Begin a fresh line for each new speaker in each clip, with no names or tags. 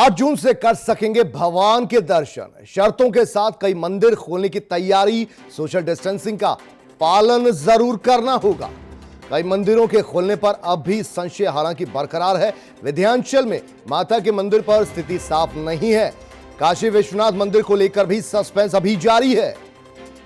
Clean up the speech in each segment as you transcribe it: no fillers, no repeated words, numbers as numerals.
8 जून से कर सकेंगे भगवान के दर्शन। शर्तों के साथ कई मंदिर खोलने की तैयारी। सोशल डिस्टेंसिंग का पालन जरूर करना होगा। कई मंदिरों के खोलने पर अब भी संशय हालांकि बरकरार है। विंध्याचल में माता के मंदिर पर स्थिति साफ नहीं है। काशी विश्वनाथ मंदिर को लेकर भी सस्पेंस अभी जारी है।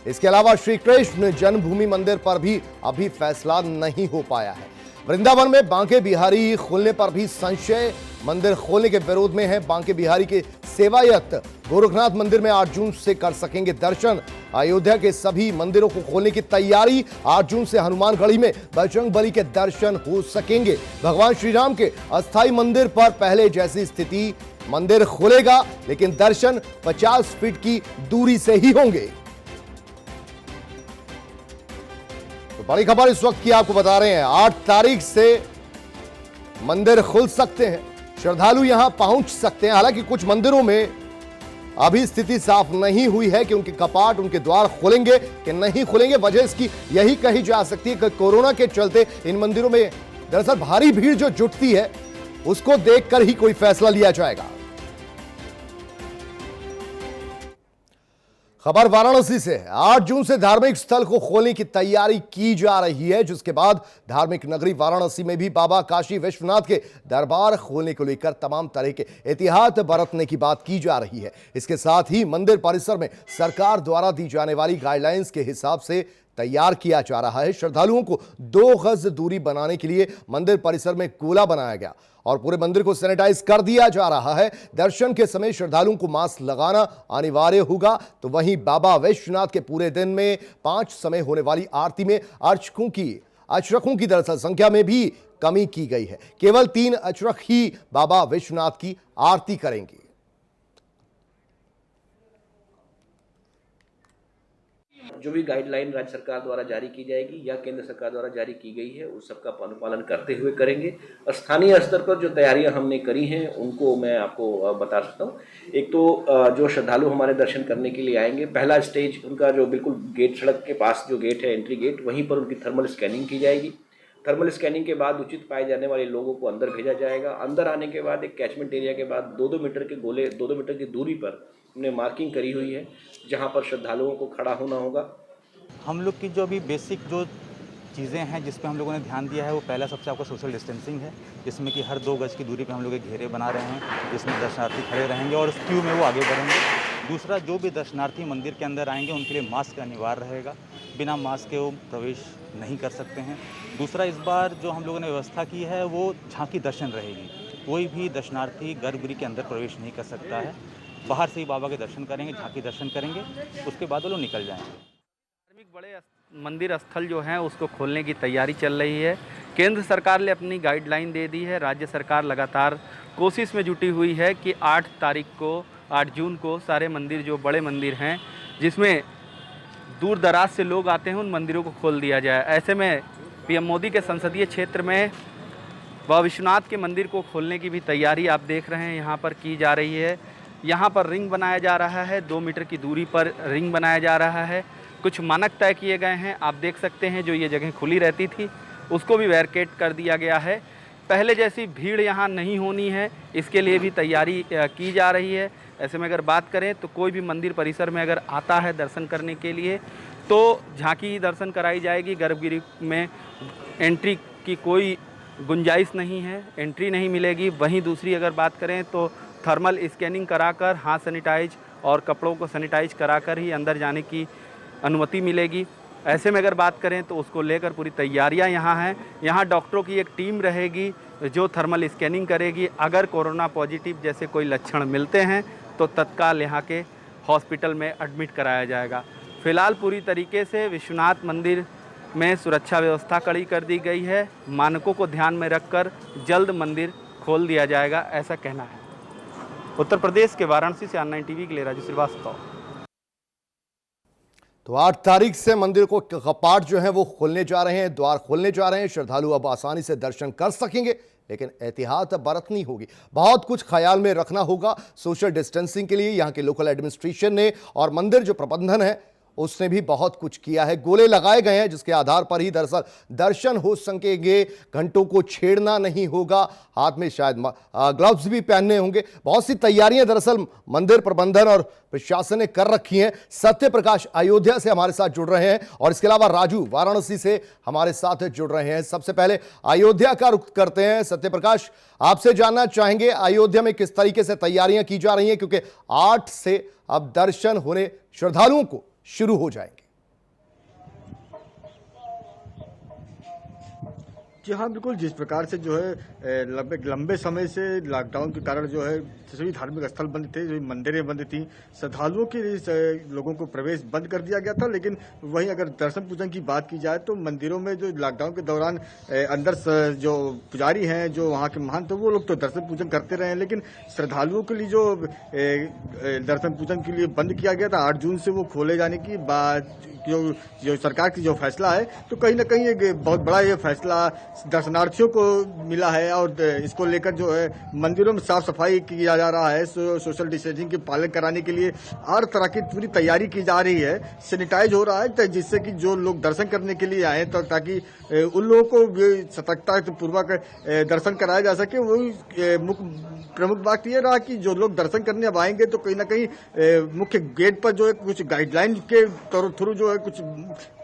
इसके अलावा श्री कृष्ण जन्मभूमि मंदिर पर भी अभी फैसला नहीं हो पाया है। वृंदावन में बांके बिहारी खोलने पर भी संशय। मंदिर खोलने के विरोध में है। बांके बिहारी के सेवायत गोरखनाथ मंदिर में 8 जून से कर सकेंगे दर्शन। अयोध्या के सभी मंदिरों को खोलने की तैयारी। 8 जून से हनुमानगढ़ी में बजरंगबली के दर्शन हो सकेंगे। भगवान श्री राम के अस्थायी मंदिर पर पहले जैसी स्थिति, मंदिर खुलेगा लेकिन दर्शन 50 फीट की दूरी से ही होंगे। तो बड़ी खबर इस वक्त की आपको बता रहे हैं। 8 तारीख से मंदिर खुल सकते हैं, श्रद्धालु यहां पहुंच सकते हैं। हालांकि कुछ मंदिरों में अभी स्थिति साफ नहीं हुई है कि उनके कपाट, उनके द्वार खुलेंगे कि नहीं खुलेंगे। वजह इसकी यही कही जा सकती है कि कोरोना के चलते इन मंदिरों में दरअसल भारी भीड़ जो जुटती है उसको देखकर ही कोई फैसला लिया जाएगा। खबर वाराणसी से। 8 जून से धार्मिक स्थल को खोलने की तैयारी की जा रही है, जिसके बाद धार्मिक नगरी वाराणसी में भी बाबा काशी विश्वनाथ के दरबार खोलने को लेकर तमाम तरह के एहतियात बरतने की बात की जा रही है। इसके साथ ही मंदिर परिसर में सरकार द्वारा दी जाने वाली गाइडलाइंस के हिसाब से तैयार किया जा रहा है। श्रद्धालुओं को 2 गज दूरी बनाने के लिए मंदिर परिसर में कूला बनाया गया और पूरे मंदिर को सैनिटाइज कर दिया जा रहा है। दर्शन के समय श्रद्धालुओं को मास्क लगाना अनिवार्य होगा। तो वहीं बाबा विश्वनाथ के पूरे दिन में 5 समय होने वाली आरती में अचरखों की दरअसल संख्या में भी कमी की गई है। केवल 3 अचरख ही बाबा विश्वनाथ की आरती करेंगे।
जो भी गाइडलाइन राज्य सरकार द्वारा जारी की जाएगी या केंद्र सरकार द्वारा जारी की गई है उस सबका अनुपालन करते हुए करेंगे। स्थानीय स्तर पर जो तैयारियां हमने करी हैं उनको मैं आपको बता सकता हूं। एक तो जो श्रद्धालु हमारे दर्शन करने के लिए आएंगे, पहला स्टेज उनका जो बिल्कुल गेट, सड़क के पास जो गेट है, एंट्री गेट, वहीं पर उनकी थर्मल स्कैनिंग की जाएगी। थर्मल स्कैनिंग के बाद उचित पाए जाने वाले लोगों को अंदर भेजा जाएगा। अंदर आने के बाद एक कैचमेंट एरिया के बाद 2-2 मीटर के गोले, 2-2 मीटर की दूरी पर हमने मार्किंग करी हुई है जहां पर श्रद्धालुओं को खड़ा होना होगा।
हम लोग की जो अभी बेसिक जो चीज़ें हैं जिस पे हम लोगों ने ध्यान दिया है वो पहला सबसे आपका सोशल डिस्टेंसिंग है, जिसमें कि हर 2 गज की दूरी पे हम लोग एक घेरे बना रहे हैं जिसमें दर्शनार्थी खड़े रहेंगे और उस क्यू में वो आगे बढ़ेंगे। दूसरा, जो भी दर्शनार्थी मंदिर के अंदर आएंगे उनके लिए मास्क अनिवार्य रहेगा, बिना मास्क के वो प्रवेश नहीं कर सकते हैं। दूसरा, इस बार जो हम लोगों ने व्यवस्था की है वो झांकी दर्शन रहेगी। कोई भी दर्शनार्थी गर्भगृह के अंदर प्रवेश नहीं कर सकता है। बाहर से ही बाबा के दर्शन करेंगे, झांकी दर्शन करेंगे, उसके बाद वो लोग निकल जाएंगे।
बड़े मंदिर स्थल जो हैं उसको खोलने की तैयारी चल रही है। केंद्र सरकार ने अपनी गाइडलाइन दे दी है। राज्य सरकार लगातार कोशिश में जुटी हुई है कि 8 जून को सारे मंदिर, जो बड़े मंदिर हैं जिसमें दूर दराज से लोग आते हैं, उन मंदिरों को खोल दिया जाए। ऐसे में पीएम मोदी के संसदीय क्षेत्र में बाबा विश्वनाथ के मंदिर को खोलने की भी तैयारी आप देख रहे हैं यहाँ पर की जा रही है। यहाँ पर रिंग बनाया जा रहा है, 2 मीटर की दूरी पर रिंग बनाया जा रहा है। कुछ मानक तय किए गए हैं, आप देख सकते हैं। जो ये जगह खुली रहती थी उसको भी बैरिकेड कर दिया गया है। पहले जैसी भीड़ यहाँ नहीं होनी है, इसके लिए भी तैयारी की जा रही है। ऐसे में अगर बात करें तो कोई भी मंदिर परिसर में अगर आता है दर्शन करने के लिए तो झांकी दर्शन कराई जाएगी। गर्भगृह में एंट्री की कोई गुंजाइश नहीं है, एंट्री नहीं मिलेगी। वहीं दूसरी अगर बात करें तो थर्मल स्कैनिंग कराकर, हाथ सैनिटाइज और कपड़ों को सैनिटाइज कराकर ही अंदर जाने की अनुमति मिलेगी। ऐसे में अगर बात करें तो उसको लेकर पूरी तैयारियां यहाँ हैं। यहाँ डॉक्टरों की एक टीम रहेगी जो थर्मल स्कैनिंग करेगी। अगर कोरोना पॉजिटिव जैसे कोई लक्षण मिलते हैं तो तत्काल यहाँ के हॉस्पिटल में एडमिट कराया जाएगा। फिलहाल पूरी तरीके से विश्वनाथ मंदिर में सुरक्षा व्यवस्था कड़ी कर दी गई है। मानकों को ध्यान में रखकर जल्द मंदिर खोल दिया जाएगा, ऐसा कहना है। उत्तर प्रदेश के वाराणसी से ऑनलाइन टीवी के लिए राजू श्रीवास्तव।
तो 8 तारीख से मंदिर को कपाट जो है वो खोलने जा रहे हैं, द्वार खोलने जा रहे हैं। श्रद्धालु अब आसानी से दर्शन कर सकेंगे, लेकिन एहतियात बरतनी होगी। बहुत कुछ ख्याल में रखना होगा सोशल डिस्टेंसिंग के लिए। यहाँ के लोकल एडमिनिस्ट्रेशन ने और मंदिर जो प्रबंधन है उसने भी बहुत कुछ किया है। गोले लगाए गए हैं जिसके आधार पर ही दरअसल दर्शन हो सकेंगे। घंटों को छेड़ना नहीं होगा, हाथ में शायद ग्लव्स भी पहनने होंगे। बहुत सी तैयारियां दरअसल मंदिर प्रबंधन और प्रशासन ने कर रखी हैं। सत्य प्रकाश अयोध्या से हमारे साथ जुड़ रहे हैं और इसके अलावा राजू वाराणसी से हमारे साथ जुड़ रहे हैं। सबसे पहले अयोध्या का रुख करते हैं। सत्य प्रकाश, आपसे जानना चाहेंगे अयोध्या में किस तरीके से तैयारियां की जा रही हैं, क्योंकि 8 से अब दर्शन होने श्रद्धालुओं को शुरू हो जाएंगे।
जी हाँ, बिल्कुल। जिस प्रकार से जो है लंबे समय से लॉकडाउन के कारण जो है सभी धार्मिक स्थल बंद थे, जो मंदिरें बंद थी, श्रद्धालुओं के लोगों को प्रवेश बंद कर दिया गया था। लेकिन वहीं अगर दर्शन पूजन की बात की जाए तो मंदिरों में जो लॉकडाउन के दौरान अंदर जो पुजारी हैं, जो वहाँ के महंत, वो लोग तो दर्शन पूजन करते रहे हैं। लेकिन श्रद्धालुओं के लिए जो दर्शन पूजन के लिए बंद किया गया था 8 जून से, वो खोले जाने की बात जो सरकार की जो फैसला है, तो कहीं ना कहीं एक बहुत बड़ा ये फैसला दर्शनार्थियों को मिला है। और इसको लेकर जो है मंदिरों में साफ सफाई किया जा रहा है, सोशल डिस्टेंसिंग के पालन कराने के लिए हर तरह की पूरी तैयारी की जा रही है। सैनिटाइज हो रहा है जिससे कि जो लोग दर्शन करने के लिए आए तो ताकि उन लोगों को सतर्कता पूर्वक दर्शन कराया जा सके। वही प्रमुख बात यह रहा कि जो लोग दर्शन करने अब आएंगे तो कहीं ना कहीं मुख्य गेट पर जो है कुछ गाइडलाइन के थ्रू जो है कुछ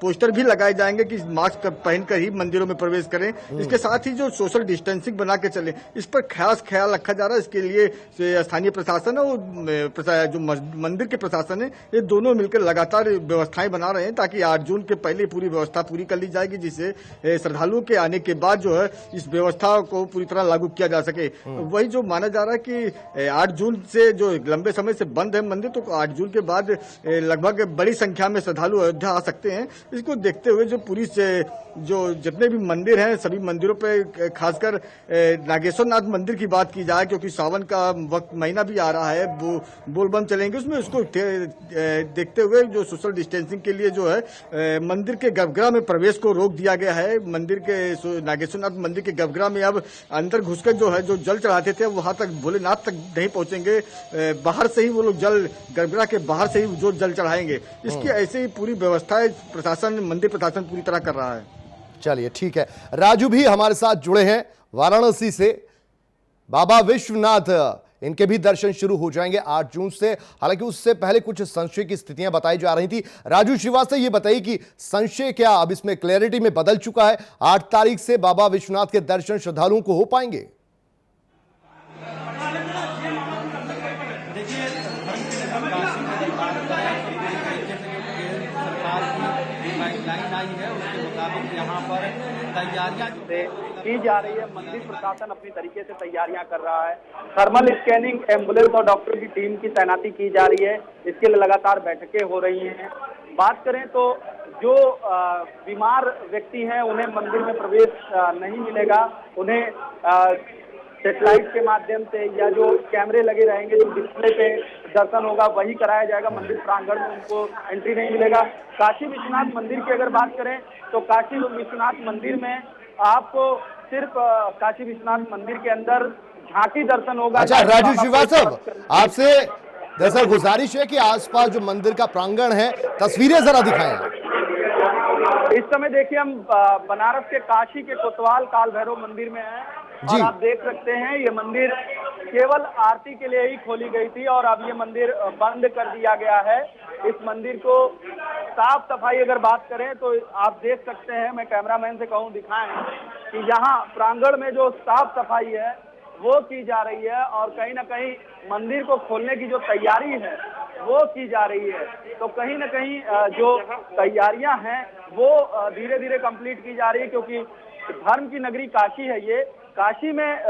पोस्टर भी लगाए जाएंगे कि मास्क पहनकर ही मंदिरों में प्रवेश करें। इसके साथ ही जो सोशल डिस्टेंसिंग बना के चले, इस पर खास ख्याल रखा जा रहा है। इसके लिए स्थानीय प्रशासन और जो मंदिर के प्रशासन है, ये दोनों मिलकर लगातार व्यवस्थाएं बना रहे हैं ताकि 8 जून के पहले पूरी व्यवस्था पूरी कर ली जाएगी, जिससे श्रद्धालुओं के आने के बाद जो है इस व्यवस्था को पूरी तरह लागू किया जा सके। वही जो माना जा रहा है कि 8 जून से जो लंबे समय से बंद है मंदिर, तो 8 जून के बाद लगभग बड़ी संख्या में श्रद्धालु अयोध्या आ सकते हैं। इसको देखते हुए जो पूरी से जो जितने भी मंदिर हैं, सभी मंदिरों पे खासकर नागेश्वर नाथ मंदिर की बात की जाए, क्योंकि सावन का वक्त महीना भी आ रहा है, वो बोलबम चलेंगे उसमें, उसको देखते हुए जो सोशल डिस्टेंसिंग के लिए जो है मंदिर के गर्भगृह में प्रवेश को रोक दिया गया है। मंदिर के नागेश्वर नाथ मंदिर के गर्भगृह में अब अंदर घुसकर जो है जो जल चढ़ाते थे वहां तक भोलेनाथ तक नहीं पहुंचेंगे, बाहर से ही वो लोग जल गर्भगृह के बाहर से ही जो जल चढ़ाएंगे। इसकी ऐसे ही पूरी व्यवस्था प्रशासन, मंदिर प्रशासन पूरी तरह कर रहा है।
चलिए ठीक है, राजू भी हमारे साथ जुड़े हैं वाराणसी से। बाबा विश्वनाथ, इनके भी दर्शन शुरू हो जाएंगे 8 जून से। हालांकि उससे पहले कुछ संशय की स्थितियां बताई जा रही थी। राजू श्रीवास्तव, ये बताइए कि संशय क्या अब इसमें क्लैरिटी में बदल चुका है? 8 तारीख से बाबा विश्वनाथ के दर्शन श्रद्धालुओं को हो पाएंगे?
यहाँ पर तैयारियां की जा रही है। मंदिर प्रशासन अपनी तरीके से तैयारियां कर रहा है। थर्मल स्कैनिंग, एम्बुलेंस और डॉक्टर की टीम की तैनाती की जा रही है। इसके लिए लगातार बैठकें हो रही हैं। बात करें तो जो बीमार व्यक्ति हैं उन्हें मंदिर में प्रवेश नहीं मिलेगा। उन्हें सेटेलाइट के माध्यम से या जो कैमरे लगे रहेंगे, जो डिस्प्ले पे दर्शन होगा वही कराया जाएगा। मंदिर प्रांगण में उनको एंट्री नहीं मिलेगा। काशी विश्वनाथ मंदिर की अगर बात करें तो काशी विश्वनाथ मंदिर में आपको सिर्फ काशी विश्वनाथ मंदिर के अंदर झांकी दर्शन होगा।
अच्छा राजू श्रीवास्तव, आपसे दरअसल गुजारिश है कि आसपास जो मंदिर का प्रांगण है, तस्वीरें जरा दिखाएं।
इस समय देखिए हम बनारस के काशी के कोतवाल काल भैरव मंदिर में हैं और आप देख सकते हैं ये मंदिर केवल आरती के लिए ही खोली गई थी और अब ये मंदिर बंद कर दिया गया है। इस मंदिर को साफ सफाई अगर बात करें तो आप देख सकते हैं, मैं कैमरामैन से कहूं दिखाएं कि यहाँ प्रांगण में जो साफ सफाई है वो की जा रही है और कहीं ना कहीं मंदिर को खोलने की जो तैयारी है वो की जा रही है। तो कहीं ना कहीं जो तैयारियां हैं वो धीरे धीरे कंप्लीट की जा रही है, क्योंकि धर्म की नगरी काशी है ये। काशी में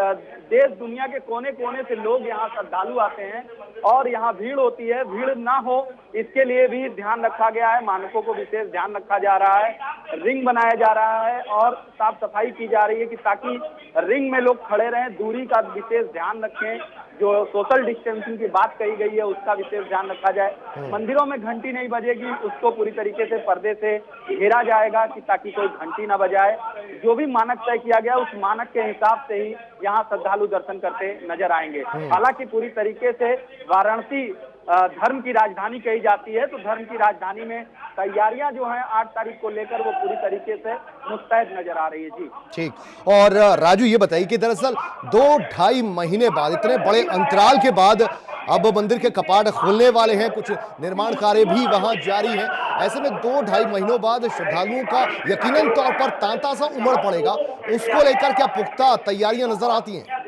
देश दुनिया के कोने कोने से लोग यहाँ श्रद्धालु आते हैं और यहाँ भीड़ होती है। भीड़ ना हो इसके लिए भी ध्यान रखा गया है, मानकों को विशेष ध्यान रखा जा रहा है। रिंग बनाया जा रहा है और साफ सफाई की जा रही है कि ताकि रिंग में लोग खड़े रहें, दूरी का विशेष ध्यान रखें। जो सोशल डिस्टेंसिंग की बात कही गई है उसका विशेष ध्यान रखा जाए। मंदिरों में घंटी नहीं बजेगी, उसको पूरी तरीके से पर्दे से घेरा जाएगा कि ताकि कोई घंटी ना बजाए। जो भी मानक तय किया गया उस मानक के हिसाब से ही यहाँ श्रद्धालु दर्शन करते नजर आएंगे। हालांकि पूरी तरीके से वाराणसी धर्म की राजधानी कही जाती है, तो धर्म की राजधानी में
तैयारियां जो हैं 8 तारीख को लेकर वो पूरी तरीके से मुस्तैद नजर आ रही है। जी
ठीक। और राजू ये बताइए कि दरअसल 2-2.5 महीने बाद, इतने बड़े अंतराल के बाद अब मंदिर के कपाट खुलने वाले हैं, कुछ निर्माण कार्य भी वहां जारी है। ऐसे में 2-2.5 महीनों बाद श्रद्धालुओं का यकीनन तौर पर तांता सा उमड़ पड़ेगा, उसको लेकर क्या पुख्ता तैयारियां नजर आती हैं?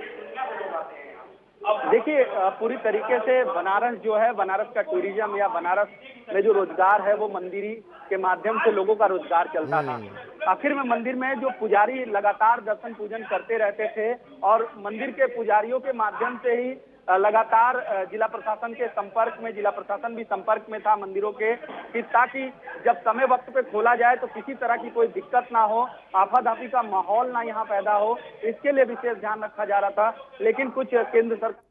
देखिए, पूरी तरीके से बनारस जो है, बनारस का टूरिज्म या बनारस में जो रोजगार है वो मंदिरी के माध्यम से लोगों का रोजगार चलता था। आखिर में मंदिर में जो पुजारी लगातार दर्शन पूजन करते रहते थे और मंदिर के पुजारियों के माध्यम से ही लगातार जिला प्रशासन के संपर्क में, जिला प्रशासन भी संपर्क में था मंदिरों के, कि ताकि जब समय वक्त पे खोला जाए तो किसी तरह की कोई दिक्कत ना हो, आफाधाफी का माहौल ना यहाँ पैदा हो, इसके लिए विशेष ध्यान रखा जा रहा था। लेकिन कुछ केंद्र सरकार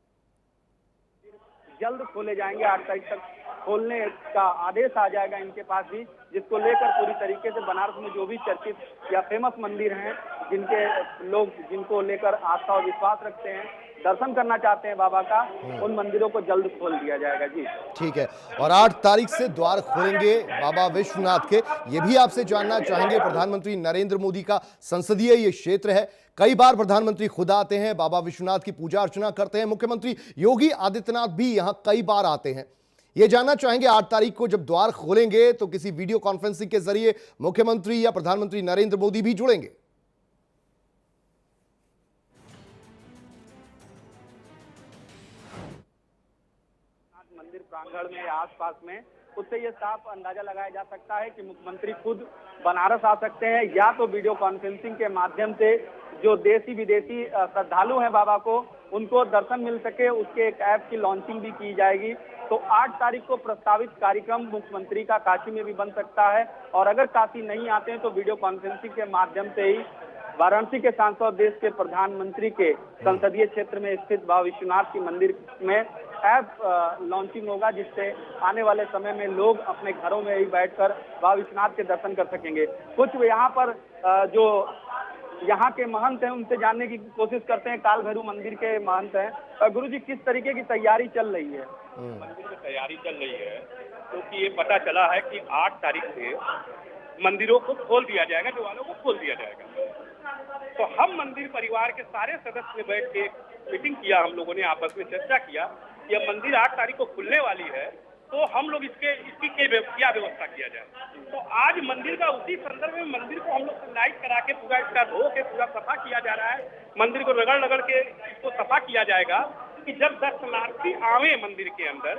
जल्द खोले जाएंगे, 8 तारीख तक खोलने का आदेश आ जाएगा इनके पास भी, जिसको लेकर पूरी तरीके से बनारस में जो भी चर्चित या फेमस मंदिर हैं, जिनके लोग जिनको लेकर आस्था और विश्वास रखते हैं, दर्शन करना चाहते हैं बाबा का, उन मंदिरों को जल्द खोल दिया जाएगा। जी
ठीक है। और 8 तारीख से द्वार खोलेंगे बाबा विश्वनाथ के, ये भी आपसे जानना चाहेंगे। प्रधानमंत्री नरेंद्र मोदी का संसदीय ये क्षेत्र है, कई बार प्रधानमंत्री खुद आते हैं, बाबा विश्वनाथ की पूजा अर्चना करते हैं, मुख्यमंत्री योगी आदित्यनाथ भी यहां कई बार आते हैं। ये जानना चाहेंगे 8 तारीख को जब द्वार खोलेंगे तो किसी वीडियो कॉन्फ्रेंसिंग के जरिए मुख्यमंत्री या प्रधानमंत्री नरेंद्र मोदी भी जुड़ेंगे?
मंदिर प्रांगण में, आसपास में, उससे ये साफ अंदाजा लगाया जा सकता है कि मुख्यमंत्री खुद बनारस आ सकते हैं, या तो वीडियो कॉन्फ्रेंसिंग के माध्यम से जो देसी विदेशी श्रद्धालु हैं बाबा को, उनको दर्शन मिल सके, उसके एक ऐप की लॉन्चिंग भी की जाएगी। तो 8 तारीख को प्रस्तावित कार्यक्रम मुख्यमंत्री का काशी में भी बन सकता है, और अगर काशी नहीं आते हैं तो वीडियो कॉन्फ्रेंसिंग के माध्यम से ही वाराणसी के सांसद, देश के प्रधानमंत्री के संसदीय क्षेत्र में स्थित बाबा विश्वनाथ की मंदिर में ऐप लॉन्चिंग होगा, जिससे आने वाले समय में लोग अपने घरों में ही बैठकर बाबा विश्वनाथ के दर्शन कर सकेंगे। कुछ यहाँ पर जो यहाँ के महंत हैं उनसे जानने की कोशिश करते हैं। काल भैरव मंदिर के महंत हैं। गुरुजी, किस तरीके की तैयारी चल रही है?
मंदिर में तैयारी चल रही है क्योंकि ये पता चला है कि 8 तारीख से मंदिरों को खोल दिया जाएगा, द्वारों को खोल दिया जाएगा। तो हम मंदिर परिवार के सारे सदस्य बैठ के मीटिंग किया, हम लोगों ने आपस में चर्चा किया कि अब मंदिर 8 तारीख को खुलने वाली है, तो हम लोग इसकी क्या व्यवस्था किया जाए। तो आज मंदिर का उसी संदर्भ में मंदिर को हम लोग सैनिटाइज करा के पूरा इसका धो के पूरा सफा किया जा रहा है। मंदिर को रगड़ के इसको सफा किया जाएगा कि जब दर्शनार्थी आवे मंदिर के अंदर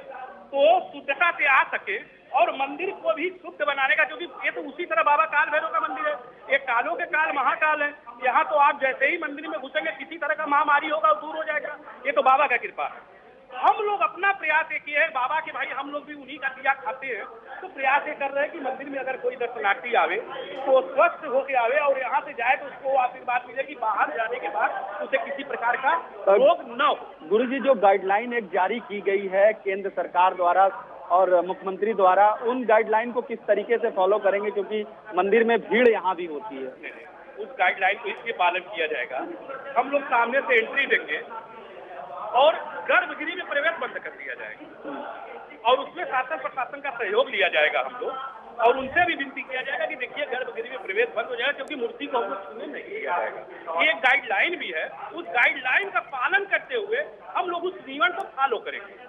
तो शुद्धता से आ सके, और मंदिर को भी शुद्ध बनाने का, क्योंकि ये तो उसी तरह बाबा काल भैरव का मंदिर है, ये कालों के काल महाकाल है। यहाँ तो आप जैसे ही मंदिर में घुसेंगे किसी तरह का महामारी होगा वो दूर हो जाएगा, ये तो बाबा का कृपा है। हम लोग अपना प्रयास ये किए हैं, बाबा के भाई हम लोग भी उन्हीं का दिया खाते हैं, तो प्रयास ये कर रहे हैं कि मंदिर में अगर कोई दर्शनार्थी आवे तो स्वस्थ होके आवे और यहाँ से जाए तो उसको आशीर्वाद मिले कि बाहर जाने के बाद उसे किसी प्रकार का रोग न हो।
गुरुजी, जो गाइडलाइन एक जारी की गई है केंद्र सरकार द्वारा और मुख्यमंत्री द्वारा, उन गाइडलाइन को किस तरीके से फॉलो करेंगे, क्योंकि मंदिर में भीड़ यहाँ भी होती है?
उस गाइडलाइन को इसलिए पालन किया जाएगा, हम लोग सामने से एंट्री देंगे और गर्भगृह में प्रवेश बंद कर दिया जाएगा, और उसमें शासन प्रशासन का सहयोग लिया जाएगा हम लोग, और उनसे भी विनती किया जाएगा कि देखिए गर्भगृह में प्रवेश बंद हो जाएगा, क्योंकि मूर्ति को हम लोग छूने नहीं दिया जाएगा। ये गाइडलाइन भी है, उस गाइडलाइन का पालन करते हुए हम लोग उस नियम को फॉलो करेंगे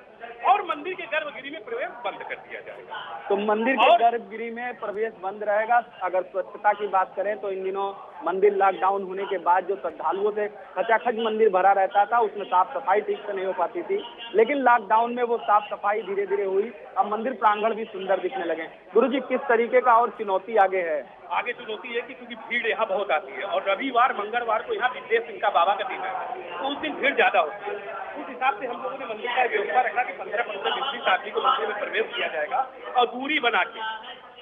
और मंदिर के गर्भगृह में प्रवेश बंद कर दिया जाएगा।
तो मंदिर के गर्भगृह में प्रवेश बंद रहेगा। अगर स्वच्छता की बात करें तो इन दिनों मंदिर लॉकडाउन होने के बाद जो श्रद्धालुओं से खचाखच मंदिर भरा रहता था, उसमें साफ सफाई ठीक से नहीं हो पाती थी, लेकिन लॉकडाउन में वो साफ सफाई धीरे धीरे हुई, अब मंदिर प्रांगण भी सुंदर दिखने लगे। गुरुजी, किस तरीके का और चुनौती आगे है?
आगे चुनौती है कि क्योंकि भीड़ यहाँ बहुत आती है, और रविवार मंगलवार को यहाँ विदेश इनका बाबा का दिन है, तो उस दिन भीड़ ज्यादा होती है। उस हिसाब से हम लोगों ने मंदिर का व्यवस्था रखा कि 15-20 आदमी को मंदिर में प्रवेश किया जाएगा और दूरी बना के,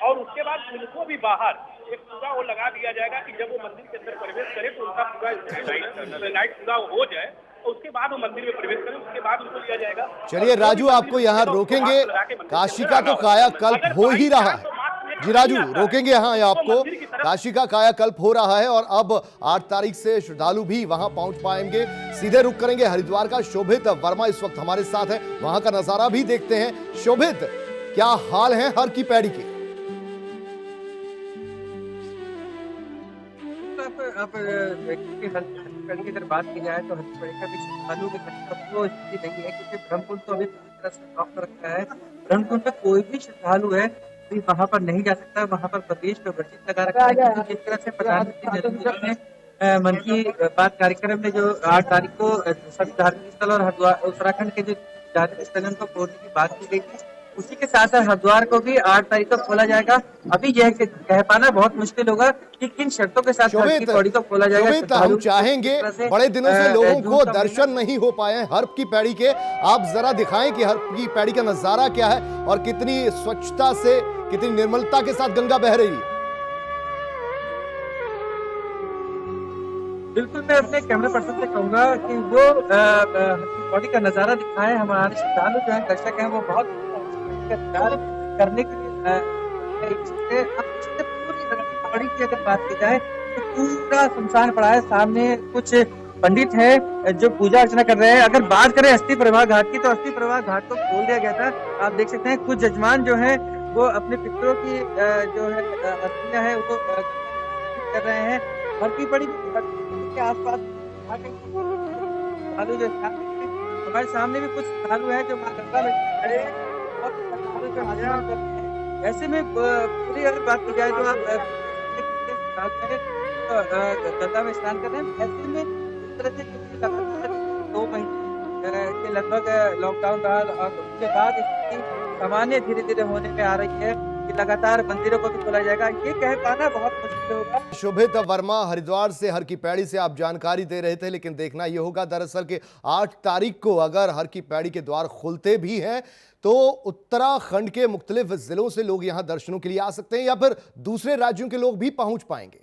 और उसके बाद उनको भी बाहर एक पूरा वो लगा दिया जाएगा कि जब वो मंदिर के अंदर प्रवेश करे तो उनका पूरा नाइट पूरा हो जाए, उसके बाद वो मंदिर में प्रवेश करें, उसके बाद उनको लिया जाएगा।
चलिए राजू, आपको यहाँ रोकेंगे, काशी का तो कायाकल्प हो ही रहा है। जी राजू, रोकेंगे यहाँ आपको, काशी का कायाकल्प हो रहा है, और अब 8 तारीख से श्रद्धालु भी वहां पहुंच पाएंगे। सीधे रुक करेंगे हरिद्वार का। शोभित वर्मा इस वक्त हमारे साथ है, वहां का नजारा भी देखते हैं। शोभित, क्या हाल है हर की पैड़ी के?
यहाँ पर हल्दी की अगर बात की जाए तो हल्दी का भी श्रद्धालुओं के वो स्थिति नहीं है, क्योंकि ब्रह्मकुंड तो अभी पूरी तरह से ब्लॉक रखा है। ब्रह्मकुंड में कोई भी श्रद्धालु है वहाँ पर नहीं जा सकता, वहाँ पर प्रवेश पर वर्जित लगा रखा है। क्योंकि जिस तरह से प्रधानमंत्री नरेंद्र मोदी ने मन की बात कार्यक्रम में जो 8 तारीख को सभी धार्मिक स्थल और हरिद्वार उत्तराखंड के जो धार्मिक स्थलों को खोलने की बात की गई थी, उसी के साथ साथ हरिद्वार को भी 8 तारीख को खोला जाएगा। अभी यह कह पाना बहुत मुश्किल होगा कि किन शर्तों के साथ हर की पौड़ी को खोला जाएगा।
हम चाहेंगे, बड़े दिनों से लोगों को दर्शन नहीं हो पाए हैं हर की पैड़ी के, आप जरा दिखाएं कि हर की पैड़ी का नजारा क्या है और कितनी स्वच्छता से, कितनी निर्मलता के साथ गंगा बह रही है।
बिल्कुल, मैं अपने कैमरा पर्सन से कहूंगा कि वो बॉडी का नजारा दिखाएं। हमारे श्रद्धालु जो है, दर्शक हैं, वो बहुत करने के लिए पूरी बॉडी की अगर बात की जाए तो पूरा सुनसान पड़ा है। सामने कुछ पंडित है जो पूजा अर्चना कर रहे हैं। अगर बात करें अस्थि प्रवाह घाट की, तो अस्थि प्रवाह घाट को खोल दिया गया था। आप देख सकते हैं कुछ जजमान जो है वो अपने पितरों की जो है अस्थियां है वो कर रहे हैं। हर की बड़ी के आसपास श्रद्धालु जो हमारे सामने भी कुछ श्रद्धालु हैं जो मां गंगा में खड़े और श्रद्धालु जो हाजिर कर रहे हैं। ऐसे में पूरी अगर बात की जाए तो आप गंगा में स्नान कर रहे हैं। ऐसे में इस तरह से 2 महीने के लगभग लॉकडाउन रहा और उसके बाद स्थिति सामान्य धीरे धीरे होने में आ रही है कि लगातार मंदिरों को भी खोला जाएगा। ये कह पाना बहुत मुश्किल होगा।
शोभित वर्मा हरिद्वार से हर की पैड़ी से आप जानकारी दे रहे थे, लेकिन देखना यह होगा दरअसल कि 8 तारीख को अगर हर की पैड़ी के द्वार खुलते भी हैं तो उत्तराखंड के मुख्तलिफ जिलों से लोग यहां दर्शनों के लिए आ सकते हैं या फिर दूसरे राज्यों के लोग भी पहुंच पाएंगे।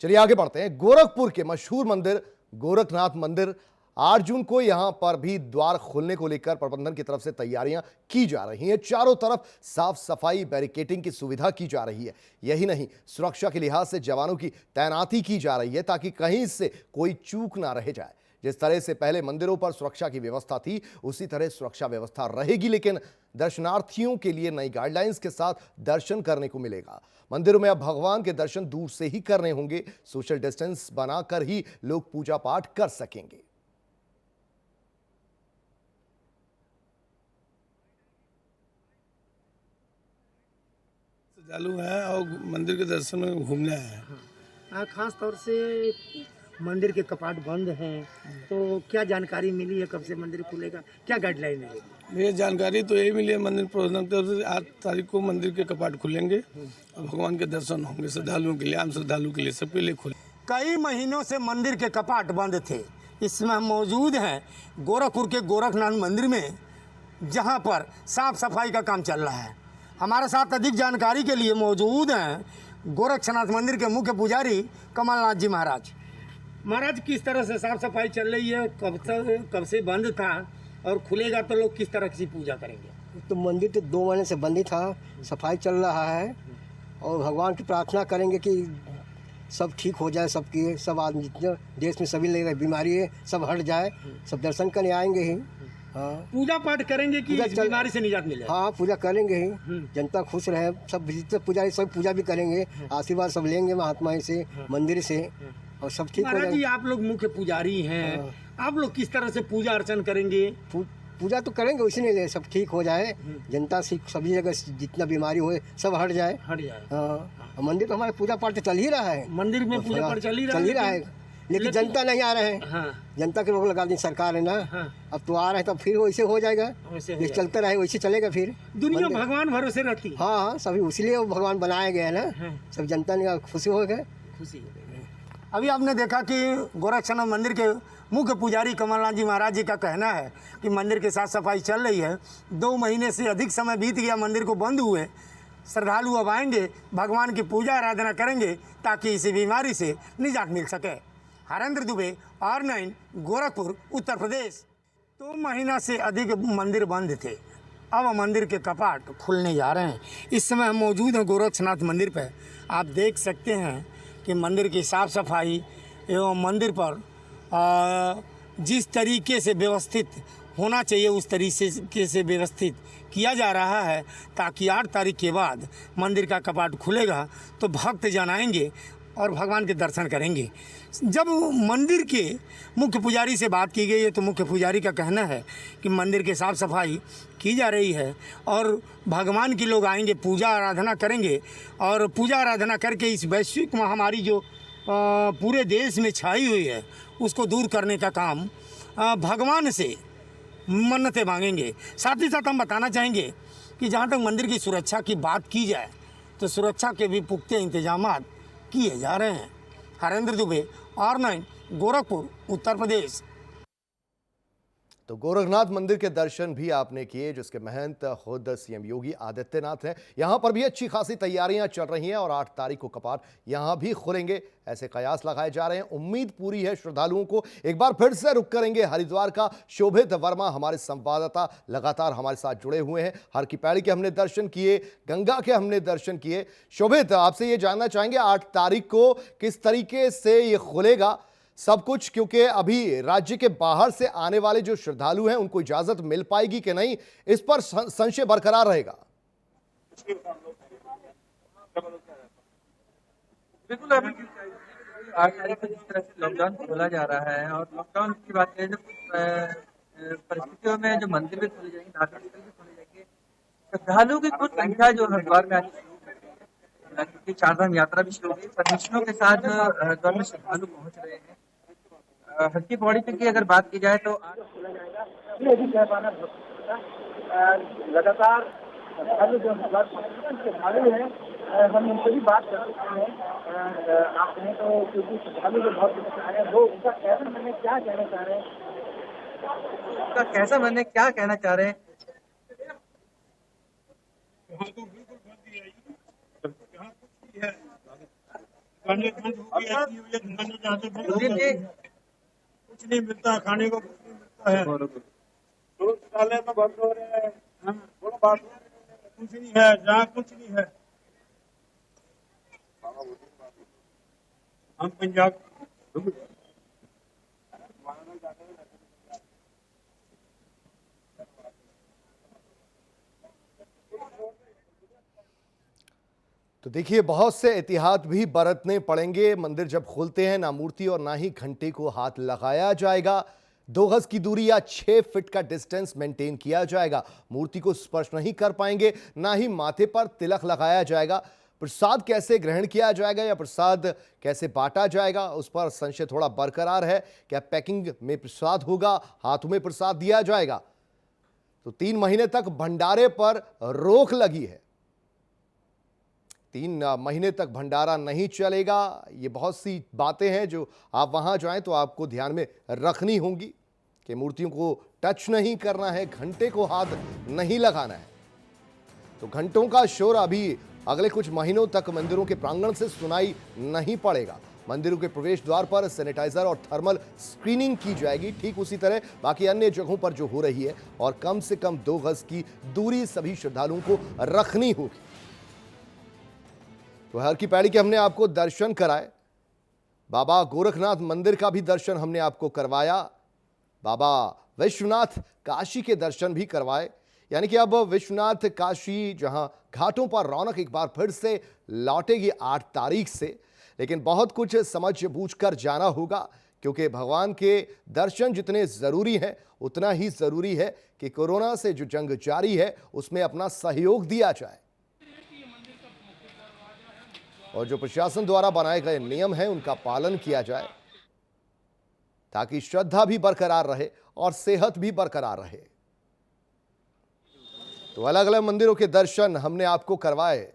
चलिए आगे बढ़ते हैं। गोरखपुर के मशहूर मंदिर गोरखनाथ मंदिर 8 जून को यहां पर भी द्वार खोलने को लेकर प्रबंधन की तरफ से तैयारियां की जा रही हैं। चारों तरफ साफ सफाई, बैरिकेटिंग की सुविधा की जा रही है। यही नहीं, सुरक्षा के लिहाज से जवानों की तैनाती की जा रही है ताकि कहीं से कोई चूक ना रह जाए। जिस तरह से पहले मंदिरों पर सुरक्षा की व्यवस्था थी, उसी तरह सुरक्षा व्यवस्था रहेगी, लेकिन दर्शनार्थियों के लिए नई गाइडलाइंस के साथ दर्शन करने को मिलेगा। मंदिरों में अब भगवान के दर्शन दूर से ही करने होंगे। सोशल डिस्टेंस बनाकर ही लोग पूजा पाठ कर सकेंगे।
श्रद्धालु हैं और मंदिर के दर्शन में घूमने आए हैं।
खास तौर से मंदिर के कपाट बंद हैं, तो क्या जानकारी मिली है, कब से मंदिर खुलेगा, क्या गाइडलाइन है?
ये जानकारी तो यही मिली है मंदिर प्रबंधन की तरफ से 8 तारीख को मंदिर के कपाट खुलेंगे और भगवान के दर्शन होंगे श्रद्धालुओं के लिए, आम श्रद्धालुओं के लिए, सबके लिए खुले।
कई महीनों से मंदिर के कपाट बंद थे। इसमें हम मौजूद हैं गोरखपुर के गोरखनाथ मंदिर में, जहां पर साफ सफाई का काम चल रहा है। हमारे साथ अधिक जानकारी के लिए मौजूद हैं गोरखनाथ मंदिर के मुख्य पुजारी कमलनाथ जी महाराज। महाराज, किस तरह से साफ सफाई चल रही है? कब से बंद था और खुलेगा तो लोग किस तरह की पूजा करेंगे?
तो मंदिर तो 2 महीने से बंद ही था, सफाई चल रहा है और भगवान की प्रार्थना करेंगे कि सब ठीक हो जाए, सबकी, सब आदमी जितने देश में सभी लोग बीमारी है सब हट जाए, सब दर्शन करने आएंगे ही। हाँ,
पूजा पाठ करेंगे कि इस बीमारी से निजात मिले?
हाँ, पूजा करेंगे ही, जनता खुश रहे। सब जितने पुजारी सब पूजा भी करेंगे, आशीर्वाद सब लेंगे महात्मा से, मंदिर से, और सब ठीक हो
महाराज जी, आप लोग मुख्य पुजारी हैं, आप लोग किस तरह से पूजा अर्चन करेंगे?
पूजा तो करेंगे, उसी ने सब ठीक हो जाए, जनता से सभी जगह जितना बीमारी हो सब हट जाए। हाँ, मंदिर तो हमारे पूजा पाठ चल ही रहा है,
मंदिर में पूजा पाठ चल ही रहा है,
लेकिन जनता नहीं आ रहे हैं। हाँ। जनता के लोग लगा दी सरकार है ना। हाँ। अब तो आ रहे हैं तो फिर वैसे हो जाएगा, वैसे चलता रहे वैसे चलेगा। फिर
दुनिया भगवान भरोसे रहती।
हाँ हाँ, सभी उसीलिए भगवान बनाया गया है ना। हाँ। सब जनता ने खुशी हो गए, खुशी हो गई।
अभी आपने देखा कि गोरखनाथ मंदिर के मुख्य पुजारी कमलनाथ जी महाराज जी का कहना है कि मंदिर की साफ सफाई चल रही है। 2 महीने से अधिक समय बीत गया मंदिर को बंद हुए। श्रद्धालु अब आएंगे, भगवान की पूजा आराधना करेंगे ताकि इसी बीमारी से निजात मिल सके। हरेंद्र दुबे, R9, गोरखपुर, उत्तर प्रदेश। 2 महीना से अधिक मंदिर बंद थे, अब मंदिर के कपाट खुलने जा रहे हैं। इस समय हम मौजूद हैं गोरखनाथ मंदिर पर। आप देख सकते हैं कि मंदिर की साफ़ सफाई एवं मंदिर पर जिस तरीके से व्यवस्थित होना चाहिए उस तरीके से व्यवस्थित किया जा रहा है, ताकि 8 तारीख के बाद मंदिर का कपाट खुलेगा तो भक्त जन आएंगे, और भगवान के दर्शन करेंगे। जब मंदिर के मुख्य पुजारी से बात की गई है तो मुख्य पुजारी का कहना है कि मंदिर की साफ़ सफाई की जा रही है और भगवान के लोग आएंगे, पूजा आराधना करेंगे और पूजा आराधना करके इस वैश्विक महामारी जो पूरे देश में छाई हुई है उसको दूर करने का काम भगवान से मन्नतें मांगेंगे। साथ ही साथ हम बताना चाहेंगे कि जहाँ तक मंदिर की सुरक्षा की बात की जाए तो सुरक्षा के भी पुख्ते इंतजाम किए जा रहे हैं। हरेंद्र दुबे, R9, गोरखपुर, उत्तर प्रदेश।
तो गोरखनाथ मंदिर के दर्शन भी आपने किए, जिसके महंत खुद सीएम योगी आदित्यनाथ हैं। यहां पर भी अच्छी खासी तैयारियां चल रही हैं और 8 तारीख को कपाट यहां भी खुलेंगे, ऐसे कयास लगाए जा रहे हैं। उम्मीद पूरी है श्रद्धालुओं को। एक बार फिर से रुख करेंगे हरिद्वार का। शोभित वर्मा हमारे संवाददाता लगातार हमारे साथ जुड़े हुए हैं। हर की पैड़ी के हमने दर्शन किए, गंगा के हमने दर्शन किए। शोभित, आपसे ये जानना चाहेंगे 8 तारीख को किस तरीके से ये खुलेगा सब कुछ, क्योंकि अभी राज्य के बाहर से आने वाले जो श्रद्धालु हैं उनको इजाजत मिल पाएगी कि नहीं, इस पर संशय बरकरार रहेगा।
बिल्कुल, अभी 8 तारीख को जिस तरह से लॉकडाउन खोला जा रहा है और लॉकडाउन की बात करें तो परिस्थितियों में जो मंदिर भी खोले जाएंगे, धार्मिक स्थल भी खोले जाएंगे, श्रद्धालुओं की कुछ संख्या जो हरिद्वार में आनी शुरू कर दी है, क्योंकि चारधाम यात्रा भी शुरू हुई। परमिशनों के साथ हरिद्वार में श्रद्धालु पहुंच रहे हैं। हल्की पौड़ी की अगर बात की जाए तो आज खोला जाएगा।
लगातार जो श्रद्धालु हैं हम उनसे भी बात कर सकते हैं। आप कहें तो क्योंकि श्रद्धालु जो बहुत आए हैं वो उनका कैसा मन है, क्या कहना चाह रहे हैं,
उनका कैसा मन है, क्या कहना चाह रहे हैं।
कुछ नहीं मिलता, खाने को कुछ नहीं मिलता है। शौचालय में बंद हो रहे हैं, कुछ नहीं है, जहाँ कुछ नहीं है। हम पंजाब
तो देखिए, बहुत से एहतियात भी बरतने पड़ेंगे। मंदिर जब खुलते हैं ना मूर्ति और ना ही घंटे को हाथ लगाया जाएगा। 2 गज की दूरी या 6 फीट का डिस्टेंस मेंटेन किया जाएगा। मूर्ति को स्पर्श नहीं कर पाएंगे, ना ही माथे पर तिलक लगाया जाएगा। प्रसाद कैसे ग्रहण किया जाएगा या प्रसाद कैसे बांटा जाएगा, उस पर संशय थोड़ा बरकरार है। क्या पैकिंग में प्रसाद होगा, हाथों में प्रसाद दिया जाएगा? तो 3 महीने तक भंडारे पर रोक लगी है। 3 महीने तक भंडारा नहीं चलेगा। ये बहुत सी बातें हैं जो आप वहां जाएं तो आपको ध्यान में रखनी होंगी कि मूर्तियों को टच नहीं करना है, घंटे को हाथ नहीं लगाना है। तो घंटों का शोर अभी अगले कुछ महीनों तक मंदिरों के प्रांगण से सुनाई नहीं पड़ेगा। मंदिरों के प्रवेश द्वार पर सैनिटाइजर और थर्मल स्क्रीनिंग की जाएगी, ठीक उसी तरह बाकी अन्य जगहों पर जो हो रही है। और कम से कम 2 गज की दूरी सभी श्रद्धालुओं को रखनी होगी। तो हर की पैड़ी के हमने आपको दर्शन कराए। बाबा गोरखनाथ मंदिर का भी दर्शन हमने आपको करवाया। बाबा विश्वनाथ काशी के दर्शन भी करवाए। यानी कि अब विश्वनाथ काशी जहां घाटों पर रौनक एक बार फिर से लौटेगी 8 तारीख से। लेकिन बहुत कुछ समझ बूझकर जाना होगा, क्योंकि भगवान के दर्शन जितने जरूरी हैं उतना ही जरूरी है कि कोरोना से जो जंग जारी है उसमें अपना सहयोग दिया जाए और जो प्रशासन द्वारा बनाए गए नियम हैं उनका पालन किया जाए, ताकि श्रद्धा भी बरकरार रहे और सेहत भी बरकरार रहे। तो अलग अलग मंदिरों के दर्शन हमने आपको करवाए।